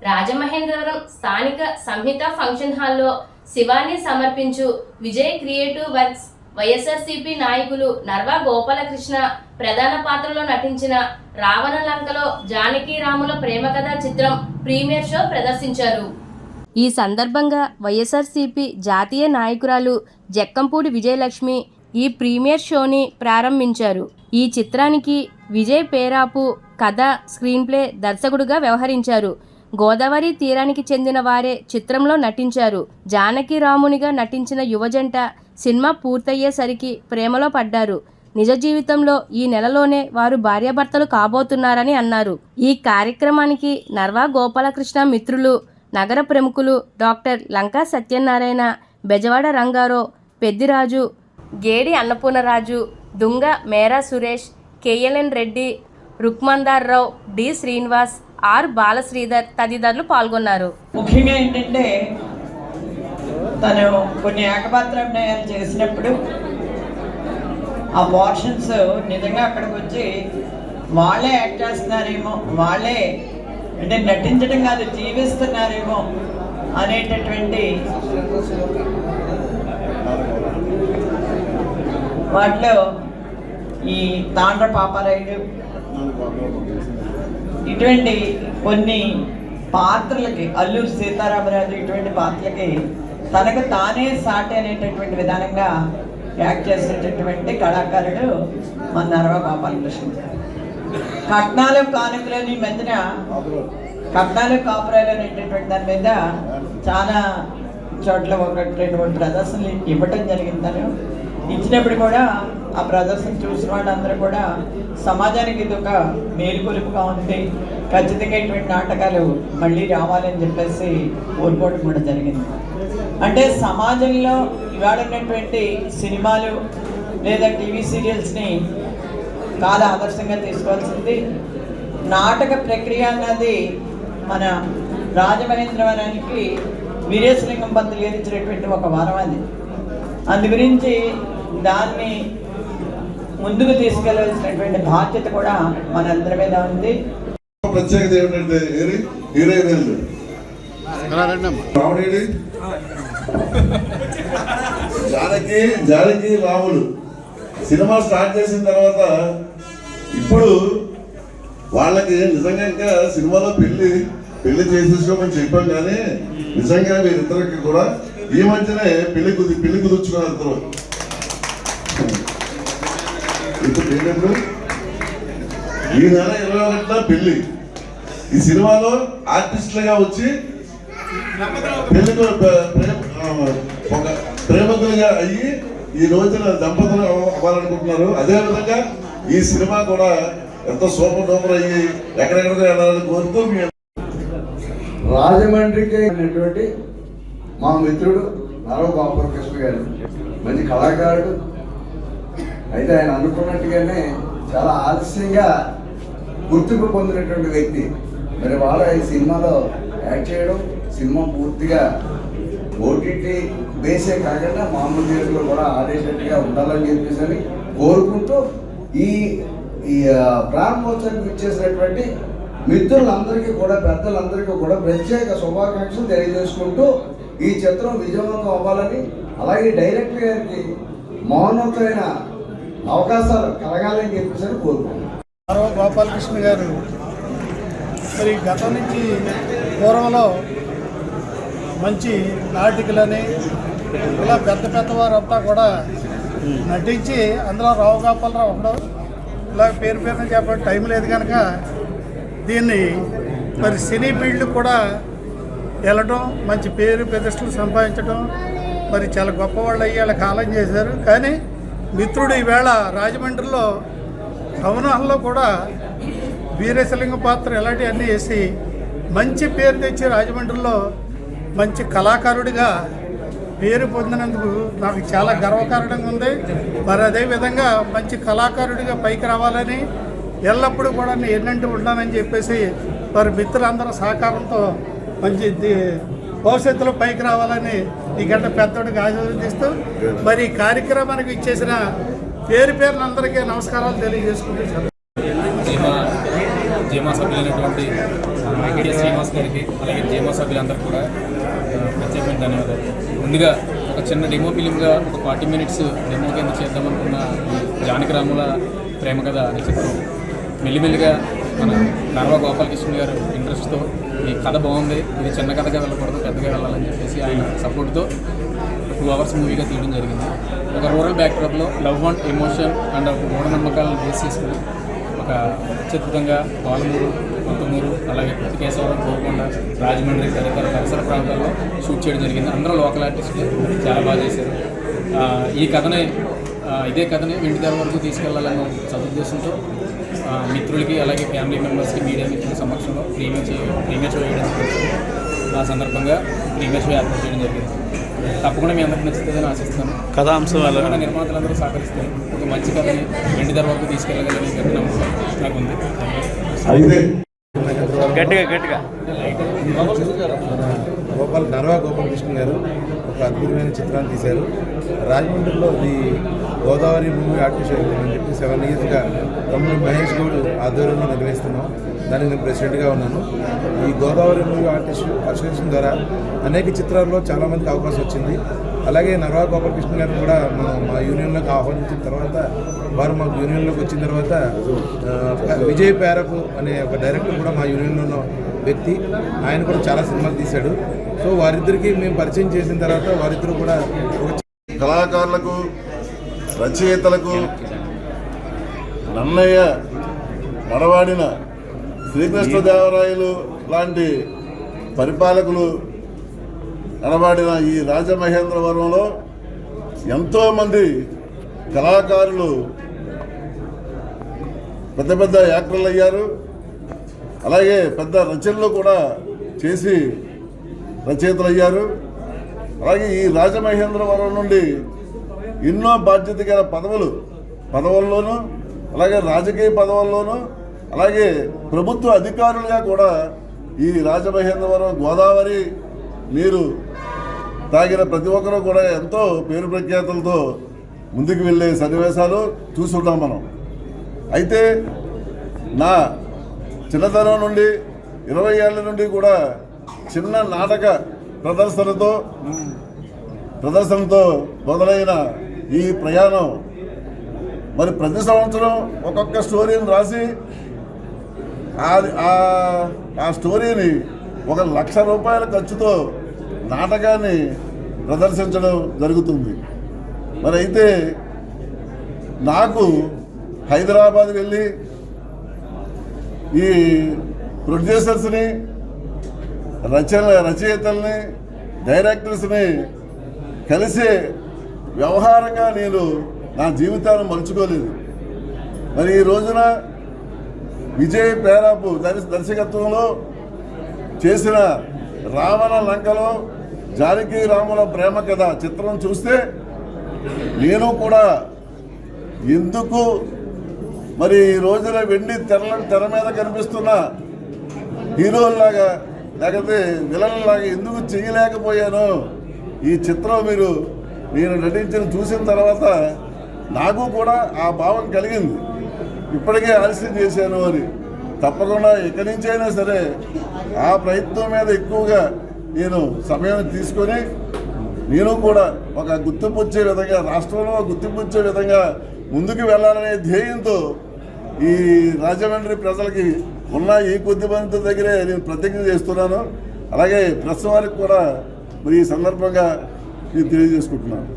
రాజమహేంద్రవరం స్థానిక సంహిత ఫంక్షన్ హాల్లో శివాని సమర్పించు విజయ్ క్రియేటివ్ వర్క్స్ వైఎస్ఆర్సీపీ నాయకులు నర్వా గోపాలకృష్ణ ప్రధాన పాత్రలో నటించిన రావణ లంకలో జానకి రాముల ప్రేమ కథా చిత్రం ప్రీమియర్ షో ప్రదర్శించారు. ఈ సందర్భంగా వైఎస్ఆర్సీపీ జాతీయ నాయకురాలు జక్కంపూడి విజయలక్ష్మి ఈ ప్రీమియర్ షోని ప్రారంభించారు. ఈ చిత్రానికి విజయ్ పేరాపు కథ, స్క్రీన్ ప్లే దర్శకుడుగా వ్యవహరించారు. గోదావరి తీరానికి చెందిన వారే చిత్రంలో నటించారు. జానకి రామునిగా నటించిన యువజంట సినిమా పూర్తయ్యేసరికి ప్రేమలో పడ్డారు. నిజ జీవితంలో ఈ నెలలోనే వారు భార్యాభర్తలు కాబోతున్నారని అన్నారు. ఈ కార్యక్రమానికి నర్వా గోపాలకృష్ణ మిత్రులు, నగర ప్రముఖులు డాక్టర్ లంకా సత్యనారాయణ, బెజవాడ రంగారావు, పెద్దిరాజు, గేడి అన్నపూర్ణరాజు, దుంగ మేరా Suresh, KLN Reddy, Rukmandar Rao, D Srinivas, R Balasridhar తదితరులు పాల్గొన్నారు. ముఖ్యంగా ఏంటంటే తను కొన్ని ఏకపాత్రాభినయాలు చేసినప్పుడు ఆ పోర్షన్స్ నిజంగా అక్కడికి వచ్చి వాళ్ళే యాక్ట్ చేస్తున్నారేమో, వాళ్ళే అంటే నటించడం కాదు జీవిస్తున్నారేమో అనేటటువంటి వాటిలో ఈ తాండ్ర పాపారాయుడు ఇటువంటి కొన్ని పాత్రలకి, అల్లూరి సీతారామరాజు ఇటువంటి పాత్రలకి తనకు తానే సాటి అనేటటువంటి విధానంగా యాక్ట్ చేసేటటువంటి కళాకారుడు మన నర్వా గోపాలకృష్ణ. కట్నాలు కానుకలని మధ్యన కట్నాలు కాపురాలు అనేటటువంటి దాని మీద చాలా చోట్ల ఒకటి రెండు మూడు ప్రదర్శనలు ఇవ్వటం జరిగింది. తను ఇచ్చినప్పుడు కూడా ఆ ప్రదర్శన చూసిన వాళ్ళందరూ కూడా సమాజానికి ఇది ఒక మేలుకొలుపుగా ఉంది, ఖచ్చితంగా ఇటువంటి నాటకాలు మళ్ళీ రావాలని చెప్పేసి కోరుకోవడం కూడా జరిగింది. అంటే సమాజంలో ఇవాళ ఉన్నటువంటి సినిమాలు లేదా టీవీ సీరియల్స్ని చాలా ఆదర్శంగా తీసుకోవాల్సింది. నాటక ప్రక్రియ అన్నది మన రాజమహేంద్రవరానికి వీరేశలింగం పంతులు గారు ఇచ్చినటువంటి ఒక వరం అది. అందు గురించి దాన్ని ముందుకు తీసుకెళ్లాల్సినటువంటి బాధ్యత కూడా మనందరి మీద ఉంది. ప్రత్యేకత ఏమిటంటే heroine Janaki Ramulu cinema start చేసిన తర్వాత ఇప్పుడు వాళ్ళకి నిజంగా ఇంకా సినిమాలో పెళ్లి చేసేసుకోమని చెప్పాం, కానీ నిజంగా వీరిద్దరికి కూడా ఈ మధ్యనే పెళ్లి కుదుర్చుకున్నారు ఇద్దరు. ఇప్పుడు ఏంటంటే ఈ నెల 21న పెళ్లి. ఈ సినిమాలో ఆర్టిస్టులుగా వచ్చి పెళ్లికి ఒక ప్రేమికులుగా అయ్యి ఈ రోజున దంపతులు అవ్వాలనుకుంటున్నారు. అదేవిధంగా ఈ సినిమా కూడా ఎంతో సూపర్ డూపర్ అయ్యి ఎక్కడెక్కడికో వెళ్ళాలని కోరుతూ రాజమండ్రికి అనేటువంటి మా మిత్రుడు నర్వా గోపాలకృష్ణ గారు మంచి కళాకారుడు. అయితే ఆయన అనుకున్నట్టుగానే చాలా ఆలస్యంగా గుర్తింపు పొందినటువంటి వ్యక్తి. మరి వాళ్ళ ఈ సినిమాలో యాక్ట్ చేయడం, సినిమా పూర్తిగా ఓటీటీ బేసే కాకుండా మామూలు థియేటర్లో కూడా ఆడేటట్టుగా ఉండాలని చెప్పేసి కోరుకుంటూ ఈ ప్రారంభోత్సవానికి ఇచ్చేసినటువంటి మిత్రులందరికీ కూడా, పెద్దలందరికీ కూడా ప్రత్యేక శుభాకాంక్షలు తెలియజేసుకుంటూ ఈ చిత్రం విజయవంతం అవ్వాలని, అలాగే డైరెక్టర్ గారికి మౌనమైన అవకాశాలు కలగాలని చెప్పేసి కోరుకుంటున్నాను. నర్వా గోపాలకృష్ణ గారు మరి గతం నుంచి పూర్వంలో మంచి నాటికలని ఇలా పెద్దవారంతా కూడా నటించి అందులో రావు గోపాలరావు ఉండవు. ఇలా పేరున చెప్పడం టైం లేదు కనుక దీన్ని మరి సినీ ఫీల్డ్ కూడా వెళ్ళడం, మంచి పేరు ప్రతిష్టలు సంపాదించడం, మరి చాలా గొప్పవాళ్ళు అయ్యేలా కాలం చేశారు. కానీ మిత్రుడు ఈవేళ రాజమండ్రిలో టౌన్ హాల్లో కూడా వీరేశలింగం పాత్ర ఇలాంటివన్నీ వేసి మంచి పేరు తెచ్చి రాజమండ్రిలో మంచి కళాకారుడిగా పేరు పొందినందుకు నాకు చాలా గర్వకారణంగా ఉంది. మరి అదేవిధంగా మంచి కళాకారుడిగా పైకి రావాలని, ఎల్లప్పుడూ కూడా నేను ఎన్నంటూ ఉంటానని చెప్పేసి మరి మిత్రులందరూ సహకారంతో మంచి భవిష్యత్తులో పైకి రావాలని ఈ గంట పెద్దోడికి ఆశీర్వదిస్తూ మరి ఈ కార్యక్రమానికి ఇచ్చేసిన పేరునందరికీ నమస్కారాలు తెలియజేసుకుంటూ జీమా సభ్యులైనటువంటి మైకేడి శ్రీనివాస్ గారికి అలాగే జేమో సభ్యులందరూ కూడా ప్రత్యేకమైన ధన్యవాదాలు. ముందుగా ఒక చిన్న డెమో ఫిలింగా ఒక 40 మినిట్స్ డెమో కింద చేద్దామనుకున్న ఈ జానకిరాముల ప్రేమ కథ అనే చిత్రం మెల్లిమెల్లిగా మన నర్వా గోపాలకృష్ణ గారు ఇంట్రెస్ట్తో ఈ కథ బాగుంది, ఇది చిన్న కథగా వెళ్ళకూడదు, పెద్దగా వెళ్ళాలని చెప్పేసి ఆయన సపోర్ట్తో 2 అవర్స్ మూవీగా తీయడం జరిగింది. ఒక రూరల్ బ్యాక్డ్రాప్లో లవ్ అండ్ ఎమోషన్ అండ్ ఒక మూఢనమ్మకాలను బేస్ చేసుకుని ఒక అత్యద్భుతంగా పాలమూరు, కొత్తమూరు, అలాగే కేశవరం, గోల్కొండ, రాజమండ్రి తదితర పరిసర ప్రాంతాల్లో షూట్ చేయడం జరిగింది. అందరూ లోకల్ ఆర్టిస్టులు చాలా బాగా చేశారు. ఇదే కథని వెండితెర వరకు తీసుకెళ్లాలన్న సదుద్దేశంతో మిత్రులకి అలాగే ఫ్యామిలీ మెంబర్స్కి మీడియా మిత్రుల సమక్షంలో ప్రీమియర్ షో వేయడం జరిగింది. ఆ సందర్భంగా ప్రీమియర్ షో ఏర్పాటు చేయడం జరిగింది. తప్పకుండా మీ అందరికి నచ్చుతుందని ఆశిస్తున్నాను. కథాంశం నిర్మాతలందరూ సహకరిస్తారు. ఒక మంచి కథని వెండితెర వరకు తీసుకెళ్ళగలని గట్టి నమ్మకం నాకు ఉంది. గట్టిగా నర్వా గోపాలకృష్ణ గారు ఒక అద్భుతమైన చిత్రాన్ని తీశారు. రాజమండ్రిలో ఈ గోదావరి మూవీ ఆర్టిస్ట్ అని చెప్పి 7 ఇయర్స్గా తమ్ముడు మహేష్ గౌడ్ ఆధ్వర్యంలో నిర్వహిస్తున్నాం. దానికి నేను ప్రెసిడెంట్గా ఉన్నాను. ఈ గోదావరి మూవీ ఆర్టిస్ట్ అసోసియేషన్ ద్వారా అనేక చిత్రాల్లో చాలామందికి అవకాశం వచ్చింది. అలాగే నర్వా గోపాలకృష్ణ గారిని కూడా మా యూనియన్లోకి ఆహ్వానించిన తర్వాత వారు మాకు యూనియన్లోకి వచ్చిన తర్వాత విజయ్ పేరపు అనే ఒక డైరెక్టర్ కూడా మా యూనియన్లో ఉన్న వ్యక్తి, ఆయన కూడా చాలా సినిమాలు తీశాడు. సో వారిద్దరికి మేము పరిచయం చేసిన తర్వాత వారిద్దరు కూడా కళాకారులకు, రచయితలకు నన్నయ్య నడవాడిన శ్రీకృష్ణదేవరాయలు లాంటి పరిపాలకులు నడవాడిన ఈ రాజమహేంద్రవరంలో ఎంతోమంది కళాకారులు పెద్ద పెద్ద యాక్టర్లు అయ్యారు. అలాగే పెద్ద రచనలు కూడా చేసి రచయితలు అయ్యారు. అలాగే ఈ రాజమహేంద్రవరం నుండి ఎన్నో బాధ్యత గల పదవుల్లోనూ అలాగే రాజకీయ పదవుల్లోనూ అలాగే ప్రభుత్వ అధికారులుగా కూడా ఈ రాజమహేంద్రవరం గోదావరి నీరు తాగిన ప్రతి ఒక్కరూ కూడా ఎంతో పేరు ప్రఖ్యాతులతో ముందుకు వెళ్ళే సన్నివేశాలు చూస్తున్నాం మనం. అయితే నా చిన్నతనం నుండి 20 ఏళ్ళ నుండి కూడా చిన్న నాటక ప్రదర్శనతో మొదలైన ఈ ప్రయాణం మరి ప్రతి సంవత్సరం ఒక్కొక్క స్టోరీని రాసి ఆ స్టోరీని 1,00,000 రూపాయల ఖర్చుతో నాటకాన్ని ప్రదర్శించడం జరుగుతుంది. మరి అయితే నాకు హైదరాబాద్ వెళ్ళి ఈ ప్రొడ్యూసర్స్ని, రచయితల్ని, డైరెక్టర్స్ని కలిసే వ్యవహారంగా నేను నా జీవితాన్ని మలుచుకోలేదు. మరి ఈ రోజున విజయ్ పేరాపు దర్శకత్వంలో చేసిన రావణ లంకలో జానకి రాముల ప్రేమ కథ చిత్రం చూస్తే నేను కూడా ఎందుకు మరి ఈ రోజున వెండి తెర మీద కనిపిస్తున్న హీరోల్లాగా లేకపోతే విలన్లాగా ఎందుకు చేయలేకపోయాను. ఈ చిత్రం నేను నటించిన చూసిన తర్వాత నాకు కూడా ఆ భావం కలిగింది. ఇప్పటికే ఆలస్యం చేశాను అని. తప్పకుండా ఎక్కడి నుంచి అయినా సరే ఆ ప్రయత్నం మీద ఎక్కువగా నేను సమయం తీసుకొని నేను కూడా ఒక గుర్తింపు వచ్చే విధంగా, రాష్ట్రంలో గుర్తింపు వచ్చే విధంగా ముందుకు వెళ్ళాలనే ధ్యేయంతో ఈ రాజమండ్రి ప్రజలకి ఉన్న ఈ కొద్ది మంది దగ్గరే నేను ప్రతిజ్ఞ చేస్తున్నాను. అలాగే ప్రెస్ వారికి కూడా ఈ సందర్భంగా నేను తెలియజేసుకుంటున్నాను.